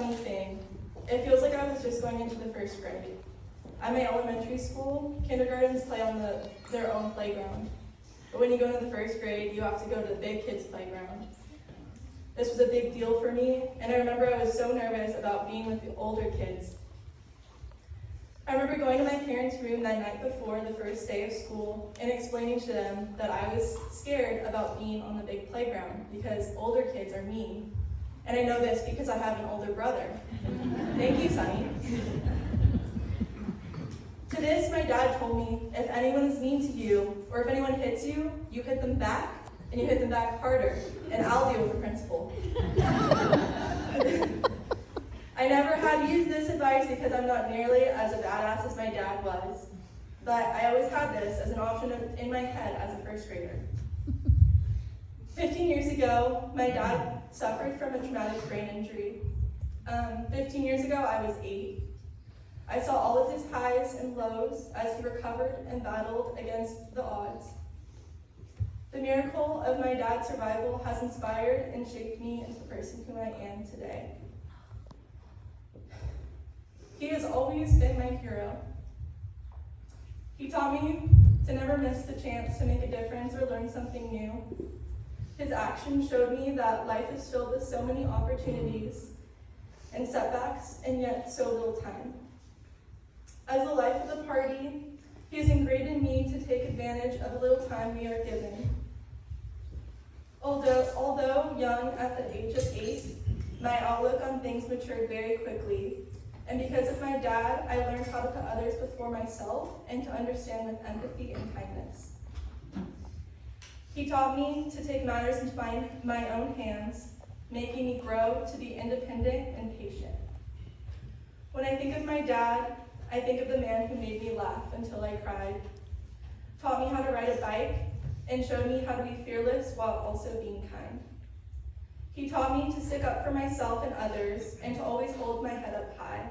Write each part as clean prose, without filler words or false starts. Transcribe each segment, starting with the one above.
funny thing. It feels like I was just going into the first grade. At my elementary school, kindergartens play on their own playground. But when you go into the first grade, you have to go to the big kids' playground. This was a big deal for me, and I remember I was so nervous about being with the older kids. I remember going to my parents' room that night before the first day of school and explaining to them that I was scared about being on the big playground because older kids are mean. And I know this because I have an older brother. Thank you, Sonny. To this, my dad told me, if anyone is mean to you, or if anyone hits you, you hit them back, and you hit them back harder, and I'll deal with the principal. I never had used this advice because I'm not nearly as a badass as my dad was, but I always had this as an option in my head as a first grader. 15 years ago, my dad suffered from a traumatic brain injury. 15 years ago, I was 8. I saw all of his highs and lows as he recovered and battled against the odds. The miracle of my dad's survival has inspired and shaped me into the person who I am today. He has always been my hero. He taught me to never miss the chance to make a difference or learn something new. His actions showed me that life is filled with so many opportunities and setbacks, and yet so little time. As the life of the party, he has ingrained in me to take advantage of the little time we are given. Although young at the age of 8, my outlook on things matured very quickly. And because of my dad, I learned how to put others before myself and to understand with empathy and kindness. He taught me to take matters into my own hands, making me grow to be independent and patient. When I think of my dad, I think of the man who made me laugh until I cried, taught me how to ride a bike, and showed me how to be fearless while also being kind. He taught me to stick up for myself and others and to always hold my head up high.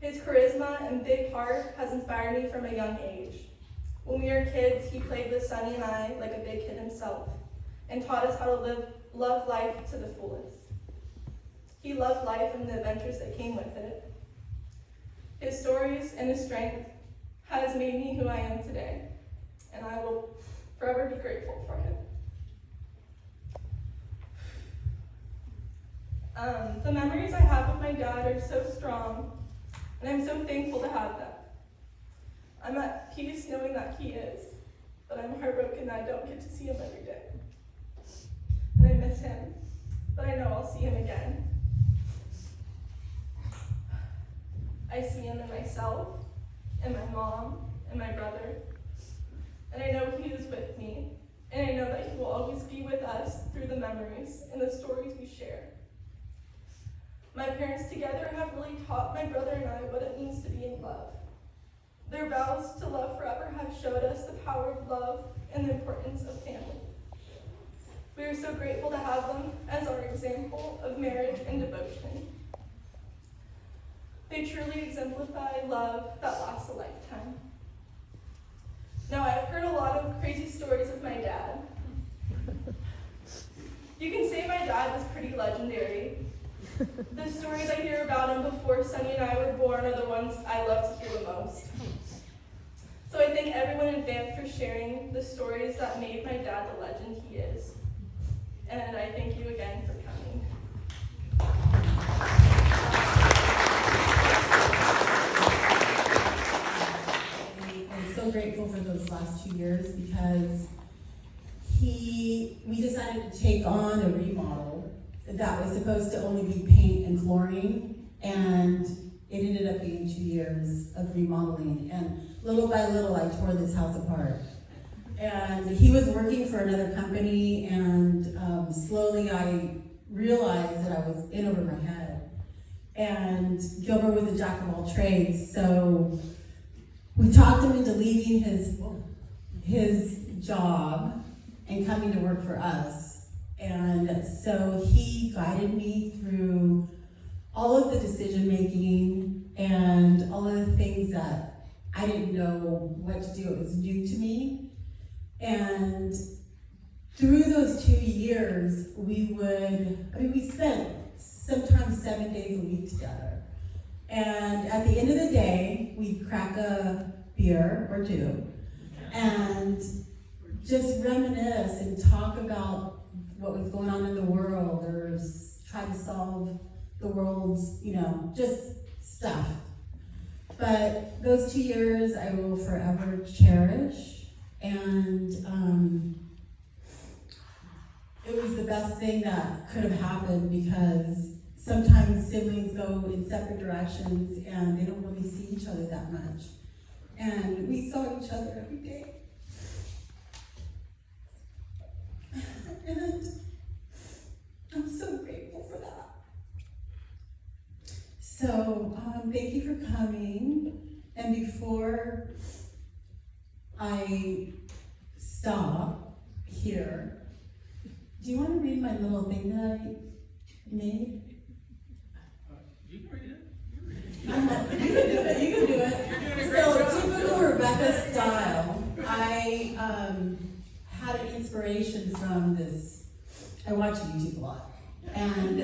His charisma and big heart has inspired me from a young age. When we were kids, he played with Sonny and I like a big kid himself and taught us how to love life to the fullest. He loved life and the adventures that came with it. His stories and his strength has made me who I am today, and I will forever be grateful for him. The memories I have with my dad are so strong, and I'm so thankful to have them. I'm at peace knowing that he is, but I'm heartbroken that I don't get to see him every day. And I miss him, but I know I'll see him again. I see him in myself, and my mom, and my brother, and I know he is with me, and I know that he will always be with us through the memories and the stories we share. My parents together have really taught my brother and I what it means to be in love. Their vows to love forever have showed us the power of love and the importance of family. We are so grateful to have them as our example of marriage and devotion. They truly exemplify love that lasts a lifetime. Now, I've heard a lot of crazy stories of my dad. You can say my dad was pretty legendary. The stories I hear about him before Sonny and I were born are the ones I love to hear the most. So I thank everyone in advance for sharing the stories that made my dad the legend he is. And I thank you again for coming. I'm so grateful for those last 2 years because we decided to take on a remodel that was supposed to only be paint and flooring, and it ended up being 2 years of remodeling, and little by little I tore this house apart. And he was working for another company, and slowly I realized that I was in over my head. And Gilbert was a jack of all trades, so we talked him into leaving his job and coming to work for us. And so he guided me through all of the decision making and all of the things that I didn't know what to do. It was new to me. And through those 2 years, we spent sometimes 7 days a week together. And at the end of the day, we'd crack a beer or two and just reminisce and talk about what was going on in the world, or try to solve the world's, just stuff. But those 2 years I will forever cherish, and it was the best thing that could have happened, because sometimes siblings go in separate directions and they don't really see each other that much. And we saw each other every day. And I'm so grateful for that. So thank you for coming. And before I stop here, do you want to read my little thing that I made? You can read it. You can do it. So, typical Rebecca style, I had an inspiration from this. I watch YouTube a lot, and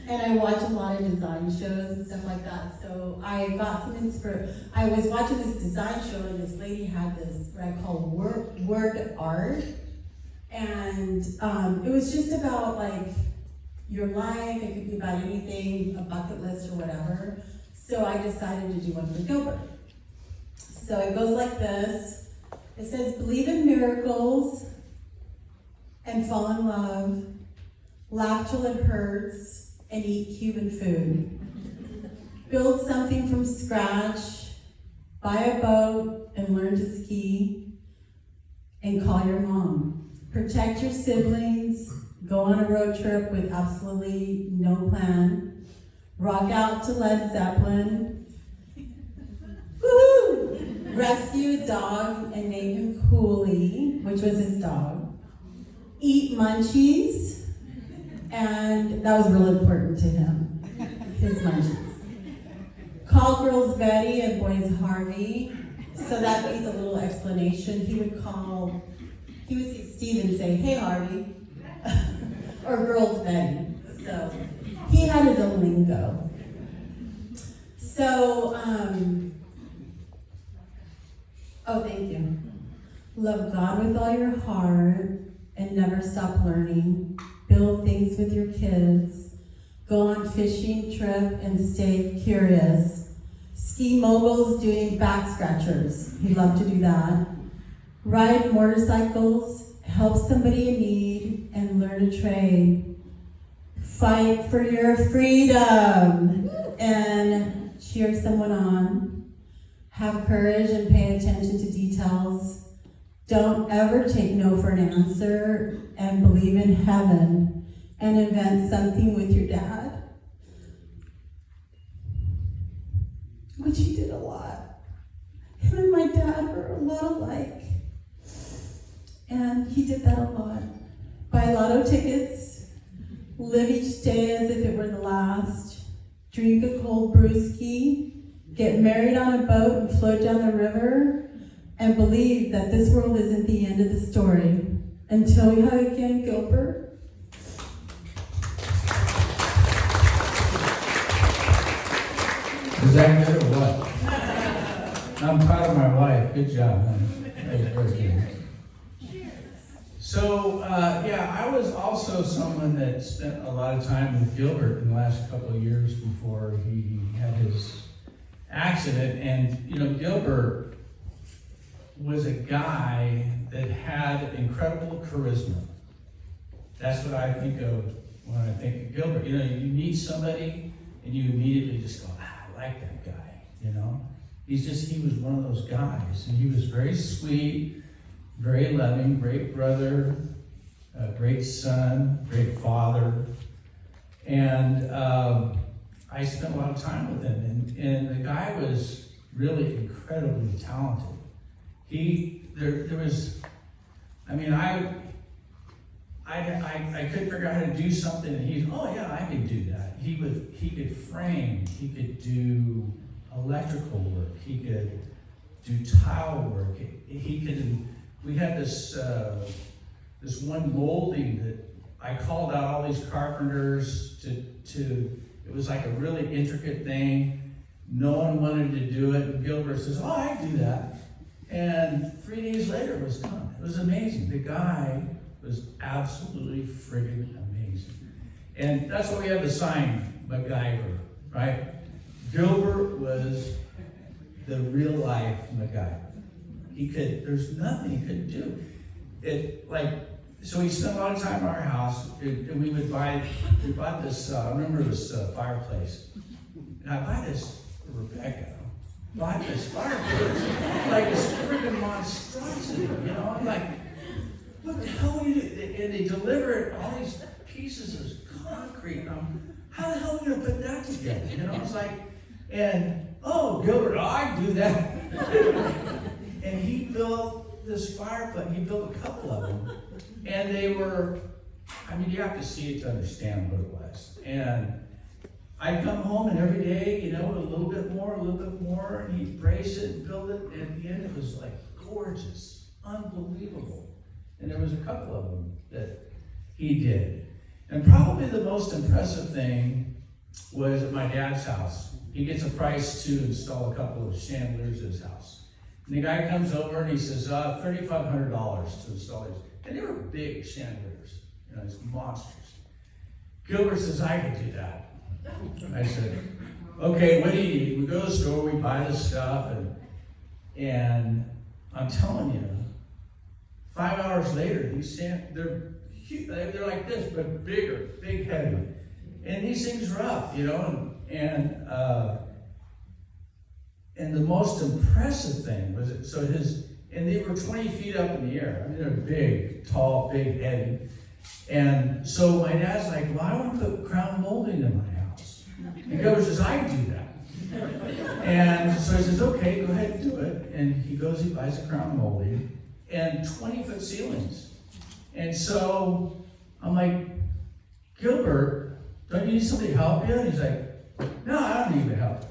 and I watch a lot of design shows and stuff like that. So I got some inspiration. I was watching this design show, and this lady had this what I call word art, and it was just about like your life. It could be about anything, a bucket list or whatever. So I decided to do one for Gilbert. So it goes like this. It says, believe in miracles and fall in love, laugh till it hurts, and eat Cuban food. Build something from scratch, buy a boat and learn to ski, and call your mom. Protect your siblings, go on a road trip with absolutely no plan, rock out to Led Zeppelin, woohoo! Rescue a dog and name him Cooley, which was his dog. Eat munchies, and that was real important to him, his munchies. Call girls Betty and boys Harvey, so that needs a little explanation. He would see Steve and say, hey Harvey, or girls Betty. So he had his own lingo. So, oh, thank you. Love God with all your heart and never stop learning. Build things with your kids. Go on fishing trip and stay curious. Ski moguls doing back scratchers. He loved to do that. Ride motorcycles, help somebody in need, and learn a trade. Fight for your freedom and cheer someone on. Have courage and pay attention to details. Don't ever take no for an answer, and believe in heaven and invent something with your dad. Which he did a lot. Him and my dad were a lot alike. And he did that a lot. Buy lotto tickets, live each day as if it were the last, drink a cold brewski, get married on a boat and float down the river, and believe that this world isn't the end of the story. Until we hug again, Gilbert. Is that good or what? I'm proud of my wife. Good job, honey. That was very good. So, I was also someone that spent a lot of time with Gilbert in the last couple of years before he had his accident. And, Gilbert was a guy that had incredible charisma. That's what I think of when I think of Gilbert. You meet somebody and you immediately just go, I like that guy, He was one of those guys. And he was very sweet, very loving, great brother, great son, great father. And I spent a lot of time with him. And the guy was really incredibly talented. I couldn't figure out how to do something, and I could do that. He could frame, he could do electrical work, he could do tile work, we had this one molding that I called out all these carpenters it was like a really intricate thing. No one wanted to do it. And Gilbert says, oh, I can do that. And 3 days later it was done. It was amazing. The guy was absolutely friggin' amazing. And that's why we have the sign, MacGyver, right? Gilbert was the real life MacGyver. There's nothing he couldn't do. So we spent a lot of time in our house, and we bought this, I remember this fireplace. And I bought this, Rebecca, bought this fireplace, like this freaking monstrosity, I'm like, what the hell are you doing? And they delivered all these pieces of concrete, and how the hell are we gonna put that together? It's like, Gilbert, I can do that. And he built this fireplace, he built a couple of them. And they were, you have to see it to understand what it was. And I'd come home and every day, a little bit more, and he'd brace it and build it. And at the end, it was like gorgeous, unbelievable. And there was a couple of them that he did. And probably the most impressive thing was at my dad's house. He gets a price to install a couple of chandeliers at his house. And the guy comes over and he says, $3,500 to install these. And they were big chandeliers, it's monsters. Gilbert says, I can do that. I said, okay, what do you need? We go to the store, we buy the stuff, and I'm telling you, 5 hours later, these they're huge, they're like this, but bigger, big, heavy. And these things are up, and the most impressive thing was and they were 20 feet up in the air. They're big, tall, big, heavy. And so my dad's like, well, I want to put crown molding in my house. And Gilbert says, I can do that. And so he says, okay, go ahead and do it. And he goes, he buys a crown molding and 20-foot ceilings. And so I'm like, Gilbert, don't you need somebody to help you? And he's like, no, I don't need your help.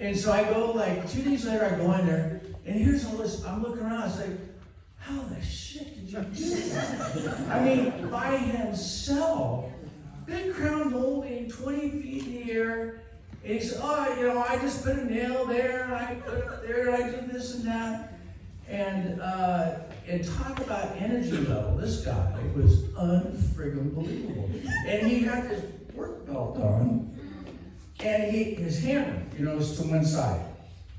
And so I go, 2 days later, I go in there, and here's all this, I'm looking around, it's like, how the shit did you do that? By himself, big crown molding, 20 feet in the air, and he said, I just put a nail there, and I put it there, and I did this and that. And talk about energy level, this guy was unfriggin' believable. And he had this work belt on, and his hammer, is to one side.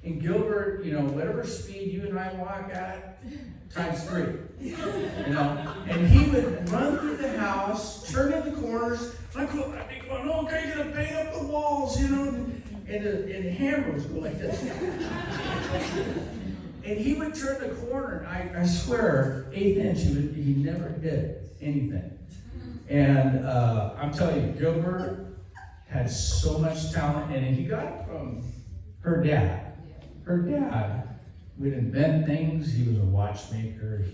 And Gilbert, whatever speed you and I walk at, times 3. And he would run through the house, turn in the corners. I'd be going, okay, you're gonna paint up the walls, and the hammer was going like this. And he would turn the corner, I swear, 1/8 inch, he never hit anything. And I'm telling you, Gilbert had so much talent, and he got it from her dad. Her dad would invent things. He was a watchmaker.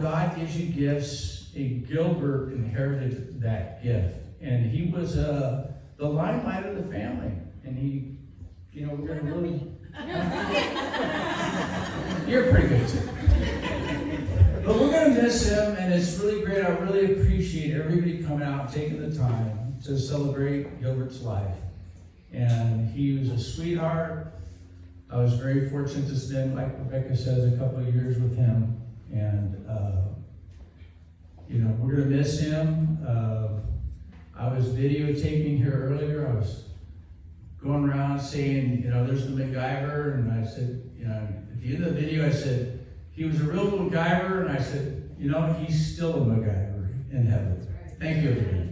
God gives you gifts, and Gilbert inherited that gift. And he was the limelight of the family. And we're going to really... You're pretty good too. But we're going to miss him, and it's really great. I really appreciate everybody coming out and taking the time to celebrate Gilbert's life. And he was a sweetheart. I was very fortunate to spend, like Rebecca says, a couple of years with him. And, we're going to miss him. I was videotaping here earlier. I was going around saying, there's the MacGyver. And I said, at the end of the video, I said, he was a real MacGyver. And I said, he's still a MacGyver in heaven. Thank you, everybody.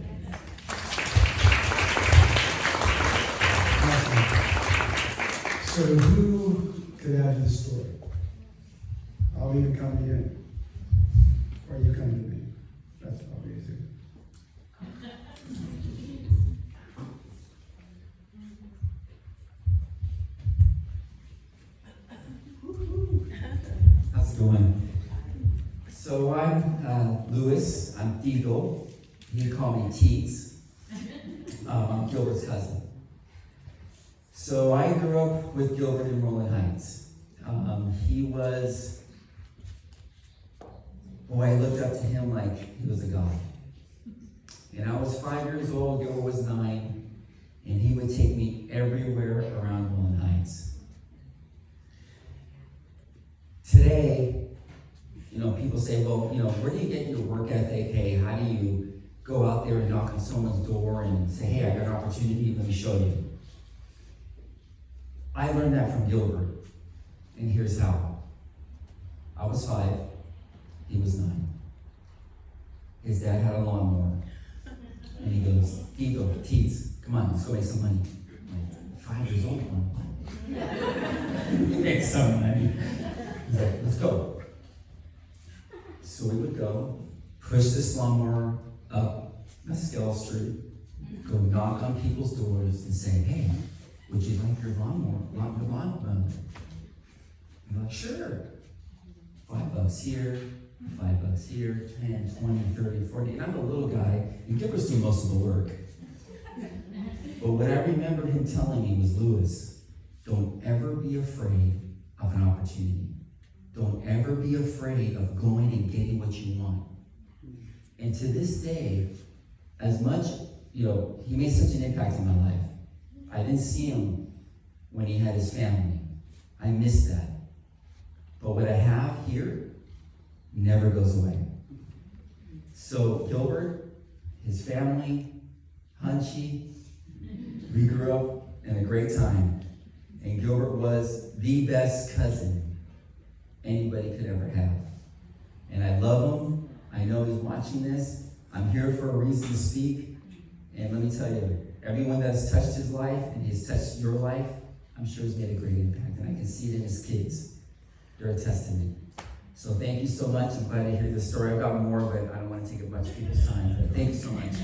So who could add to the story? I'll even come to you. Or you come to me. That's probably easier. How's it going? So I'm Louis. I'm Tito. You can call me Teets. I'm Gilbert's cousin. So I grew up with Gilbert in Rolling Heights. He was boy, I looked up to him like he was a god. And I was 5 years old, Gilbert was 9, and he would take me everywhere around Woodland Heights. Today, people say, well, where do you get your work ethic? Hey, how do you go out there and knock on someone's door and say, hey, I got an opportunity, let me show you. I learned that from Gilbert, and here's how. I was 5, he was 9. His dad had a lawnmower, and he goes, Tito, Teets, come on, let's go make some money. I'm like, 5 years old, make some money. He's like, let's go. So we would go, push this lawnmower up Mescal Street, go knock on people's doors and say, hey, would you like your lawnmower? And they're like, sure. $5 here, $5 here, 10, 20, 30, 40. And I'm a little guy, and Gilbert's doing most of the work. But what I remember him telling me was, Lewis, don't ever be afraid of an opportunity. Don't ever be afraid of going and getting what you want. And to this day, as much, he made such an impact in my life. I didn't see him when he had his family. I miss that. But what I have here never goes away. So Gilbert, his family, Hunchy, we grew up in a great time. And Gilbert was the best cousin anybody could ever have. And I love him. I know he's watching this. I'm here for a reason to speak. And let me tell you, everyone that's touched his life and has touched your life, I'm sure has made a great impact. And I can see it in his kids. They're a testament. So thank you so much. I'm glad to hear this story. I've got more, but I don't want to take up much of people's time. But thank you so much.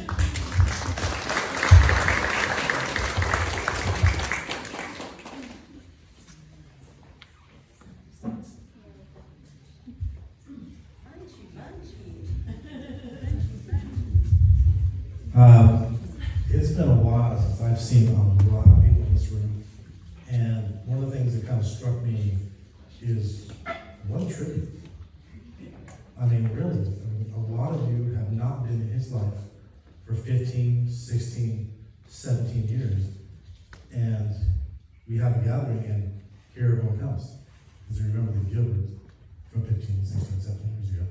It's been a while since I've seen a lot of people in this room, and one of the things that kind of struck me is what a tribute. I mean, really, a lot of you have not been in his life for 15, 16, 17 years, and we have a gathering, and here everyone comes. Because you remember the Gilbert from 15, 16, 17 years ago.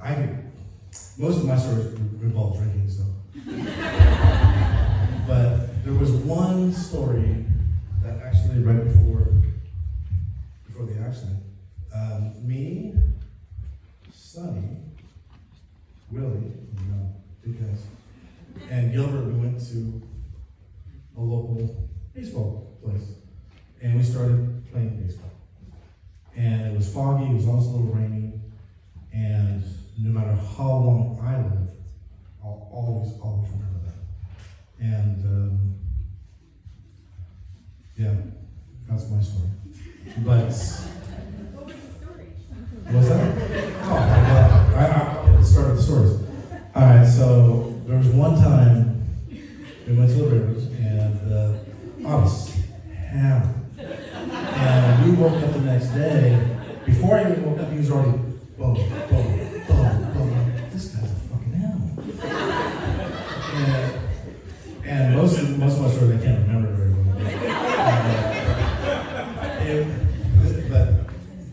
I do. Most of my stories involve drinking, so. But there was one story that actually right before the accident, me, Sonny, Willie, two guys, and Gilbert, we went to a local baseball place, and we started playing baseball. And it was foggy, it was almost a little rainy, and no matter how long I live, I'll always remember that. And yeah, that's my story. But what was that? Oh my God! I started the stories. All right, so there was one time we went to the rivers, and I was hammered. And we woke up the next day. Before I even woke up, he was already boom, boom, boom, boom. This guy's a fucking animal. And most of my stories I can't remember very well. But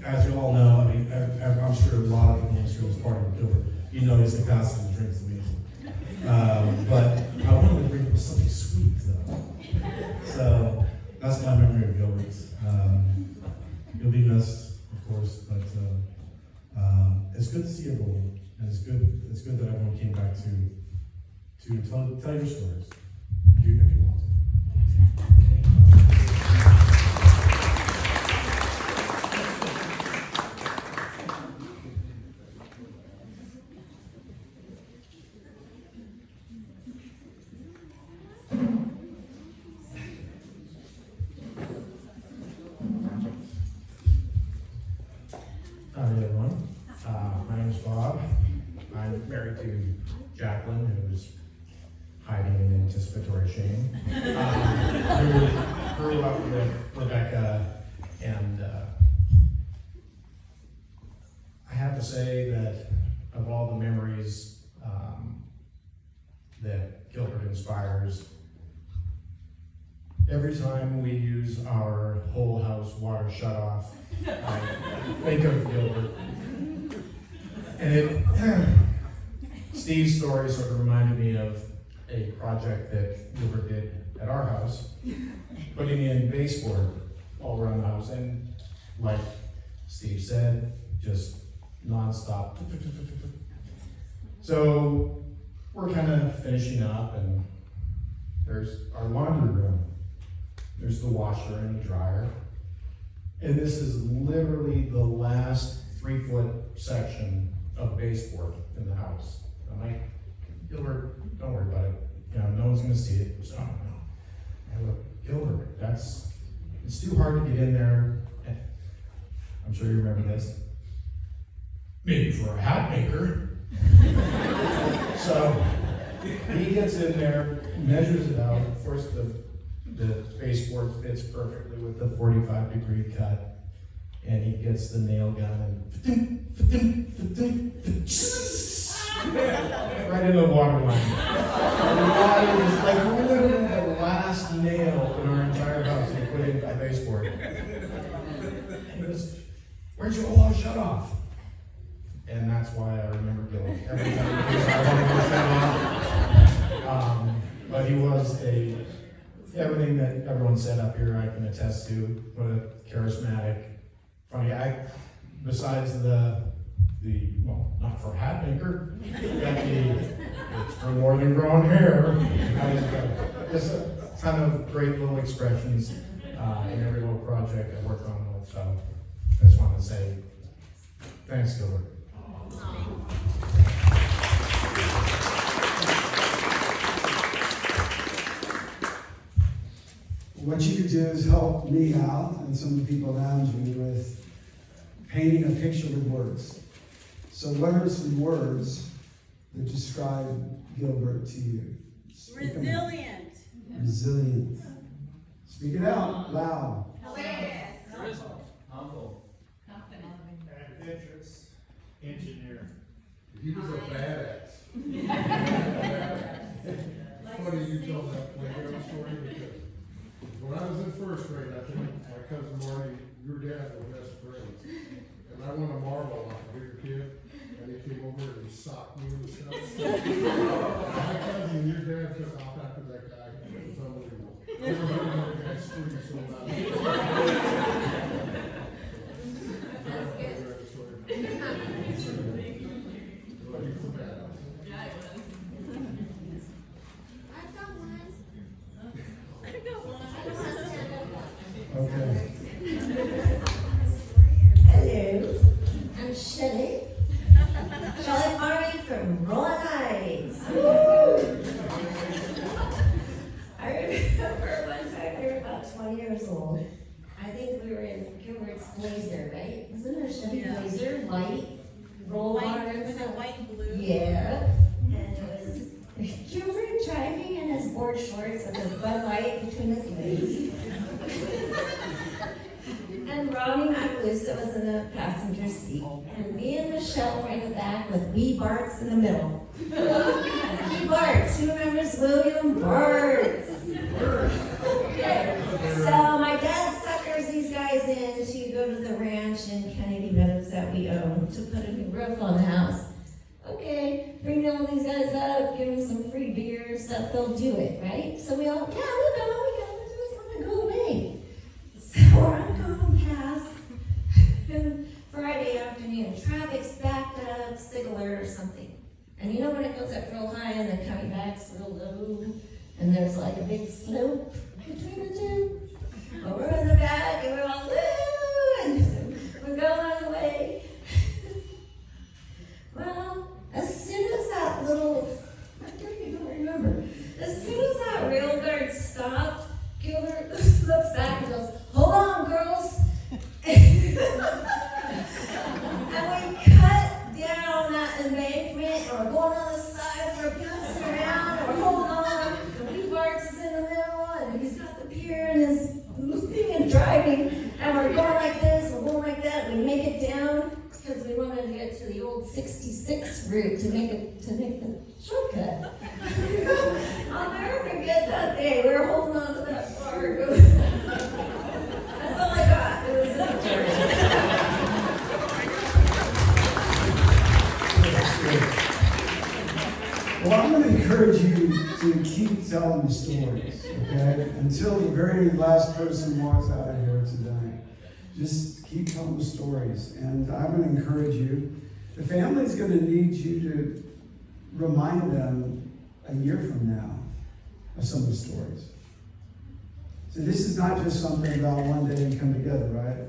as you all know, I mean, I'm sure a lot of people in this room is part of Gilbert. You know his capacity to drink is amazing. But I wanted to drink with something sweet though. So that's my memory of Gilbert. You'll be missed, of course, but it's good to see everyone, and it's good that everyone came back to tell your stories, if you want to. Hi everyone, my name is Bob. I'm married to Jacqueline, who's hiding in anticipatory shame. Who grew up with Rebecca, and I have to say say that of all the memories that Gilbert inspires, every time we use our whole house water shut off, I think of Gilbert. And Steve's story sort of reminded me of a project that Gilbert did at our house, putting in baseboard all around the house, and like Steve said, just nonstop. So we're kind of finishing up, and there's our laundry room. There's the washer and the dryer. And this is literally the last 3-foot section of baseboard in the house. I'm like, Gilbert, don't worry about it. You know, no one's gonna see it. So, I look, Gilbert, it's too hard to get in there. I'm sure you remember this. Maybe for a hat maker. So he gets in there, measures it out. Of course, the baseboard fits perfectly with the 45-degree cut, and he gets the nail gun and right in the water line. And the water was like literally the last nail in our entire house. He put in a baseboard. He goes, "Where'd your whole house shut off?" And that's why I remember Gilbert every time I wanted to shut off. But he was everything that everyone said up here, I can attest to. What a charismatic, funny guy. Besides the well, not for a hat maker, got it's for more than growing hair. Just a ton of great little expressions in every little project I worked on with. So I just wanted to say thanks, Gilbert. What you could do is help me out and some of the people around you with painting a picture with words. So what are some words that describe Gilbert to you? Resilient. Resilient. Speak it out loud. Hilarious. Humble. Adventurous. Engineer. He was a badass. Funny you tell that playground story because when I was in first grade, I think my cousin Marty, your dad were best friends. And I won a marble off a bigger kid, and he came over and he socked me in the snow. My cousin and your dad took off after that guy. It was unbelievable. Everybody knew the guy screamed so loud. That's good. But he was a badass. Yeah, it was. I've got one. I've got one. Okay. Hello, I'm Shelley. Shelley Farming from Rolling Heights. I remember one time we were about 20 years old. I think we were in Gilbert's Blazer, right? Isn't it a Chevy Yeah. Blazer? White, roll bar White, and was it stuff? white and blue? Yeah. And it was Gilbert driving in his board shorts with a Bud Light between his legs. And Ronnie Macalusa was in the passenger seat. And me and Michelle were in the back with Wee Bartz in the middle. Wee Bartz, who remembers William Bartz? Okay. So my dad suckers these guys in to go to the ranch in Kennedy Meadows that we own to put a new roof on the house. Okay, bring all these guys up, give them some free beer and stuff, they'll do it, right? So we all, yeah, we'll go, just want to go away. So I'm going past Friday afternoon, traffic's backed up, signal alert or something. And you know when it goes up real high and then coming back's real low, and there's like a big slope between the two? Well, we're in the back and we're all, woo, and we're going away. Well, as soon as that little, I don't remember, as soon as that railguard stopped, Gilbert looks back and goes, hold on, girls. And we cut down that embankment, or we're going on the side, we're bouncing around, and we're holding on. And Wee Bartz is in the middle, and he's got the pier in to make the shortcut. I'll never forget that day. We were holding on to that bar. That's all I got. It was just a Well, I'm going to encourage you to keep telling the stories, okay? Until the very last person walks out of here tonight. Just keep telling the stories. And I'm going to encourage you. The family's going to need you to remind them a year from now of some of the stories. So this is not just something about one day we come together, right?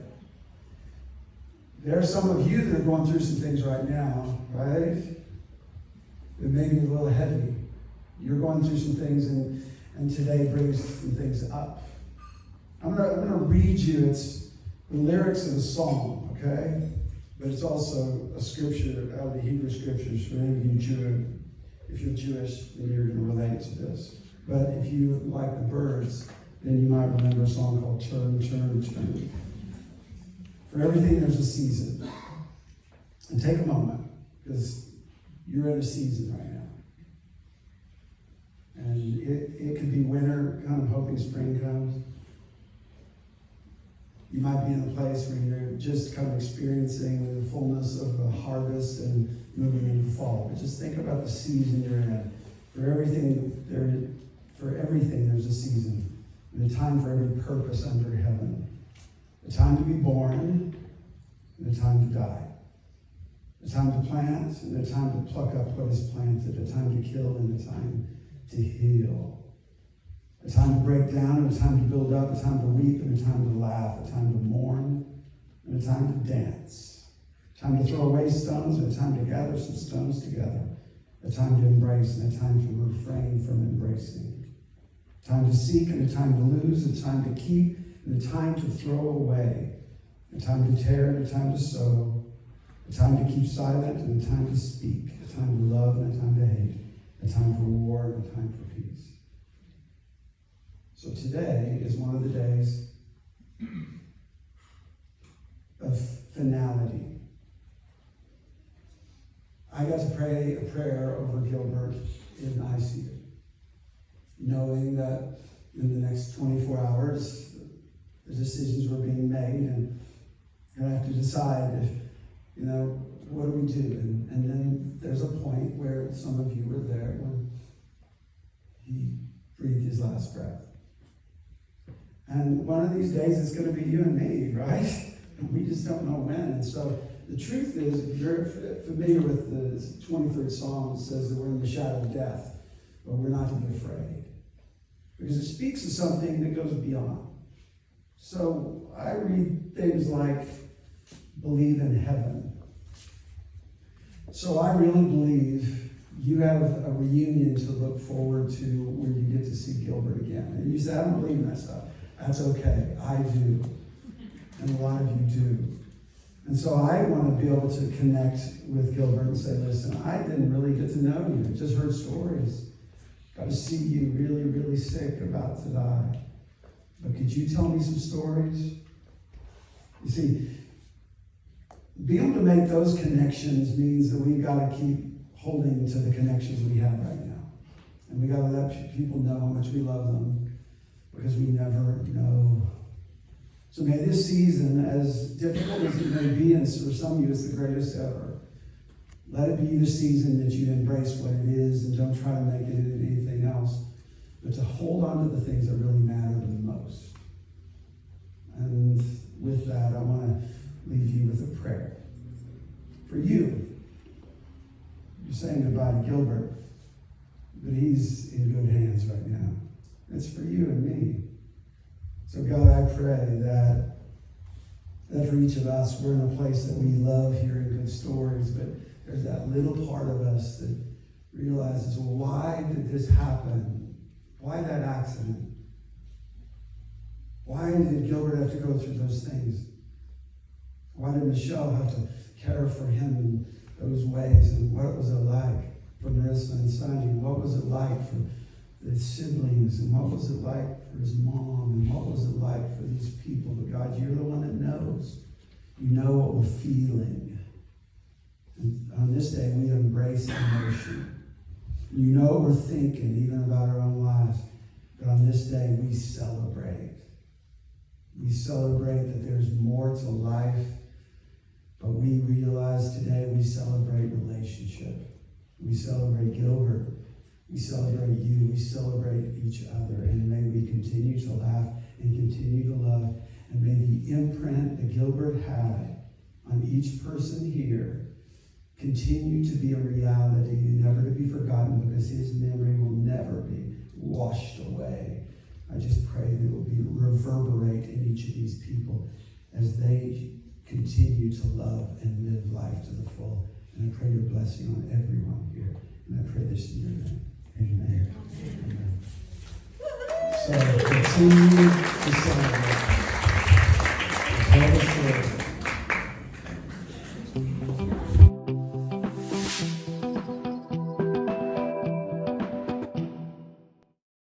There are some of you that are going through some things right now, right? It may be a little heavy. You're going through some things, and today brings some things up. I'm gonna read you. It's the lyrics of a song, okay? But it's also a scripture out of the Hebrew scriptures for any of you Jew. If you're Jewish, then you're gonna relate to this. But if you like the birds, then you might remember a song called "Turn, Turn, Turn." For everything, there's a season. And take a moment, because you're in a season right now. And it could be winter, kind of hoping spring comes. You might be in a place where you're just kind of experiencing the fullness of the harvest and moving into fall. But just think about the season you're in. For everything, there's a season. And a time for every purpose under heaven. A time to be born, and a time to die. A time to plant, and a time to pluck up what is planted. A time to kill, and a time to heal. A time to break down, and a time to build up. A time to weep, and a time to laugh. A time to mourn, and a time to dance. A time to throw away stones, and a time to gather some stones together. A time to embrace, and a time to refrain from embracing. A time to seek, and a time to lose. A time to keep, and a time to throw away. A time to tear, and a time to sow. A time to keep silent, and a time to speak. A time to love, and a time to hate. A time for war, and a time for peace. So today is one of the days of finality. I got to pray a prayer over Gilbert in ICU, knowing that in the next 24 hours, the decisions were being made, and I have to decide if, what do we do? And then there's a point where some of you were there when he breathed his last breath. And one of these days it's going to be you and me, right? And we just don't know when. And so the truth is, if you're familiar with the 23rd Psalm, it says that we're in the shadow of death, but we're not to be afraid. Because it speaks of something that goes beyond. So I read things like, believe in heaven. So I really believe you have a reunion to look forward to where you get to see Gilbert again. And you say, I don't believe in that stuff. That's okay. I do. And a lot of you do. And so I want to be able to connect with Gilbert and say, listen, I didn't really get to know you. I just heard stories. Got to see you really, really sick, about to die. But could you tell me some stories? You see, being able to make those connections means that we've got to keep holding to the connections we have right now. And we got to let people know how much we love them, because we never know. So may this season, as difficult as it may be, and for some of you it's the greatest ever, let it be the season that you embrace what it is and don't try to make it into anything else, but to hold on to the things that really matter the most. And with that, I want to leave you with a prayer. For you, you're saying goodbye to Gilbert, but he's in good hands right now. It's for you and me. So God, I pray that for each of us, we're in a place that we love hearing good stories, but there's that little part of us that realizes, well, why did this happen? Why that accident? Why did Gilbert have to go through those things? Why did Michelle have to care for him in those ways? And what was it like for Marissa and Sonny? And what was it like for the siblings? And what was it like for his mom? And what was it like for these people? But God, you're the one that knows. You know what we're feeling. And on this day, we embrace emotion. You know what we're thinking, even about our own lives. But on this day, we celebrate. We celebrate that there's more to life. But we realize today we celebrate relationship. We celebrate Gilbert. We celebrate you. We celebrate each other. And may we continue to laugh and continue to love. And may the imprint that Gilbert had on each person here continue to be a reality, never to be forgotten, because his memory will never be washed away. I just pray that it will be reverberate in each of these people as they continue to love and live life to the full. And I pray your blessing on everyone here. And I pray this in your name. Amen. Amen. So continue to celebrate. Tell the story.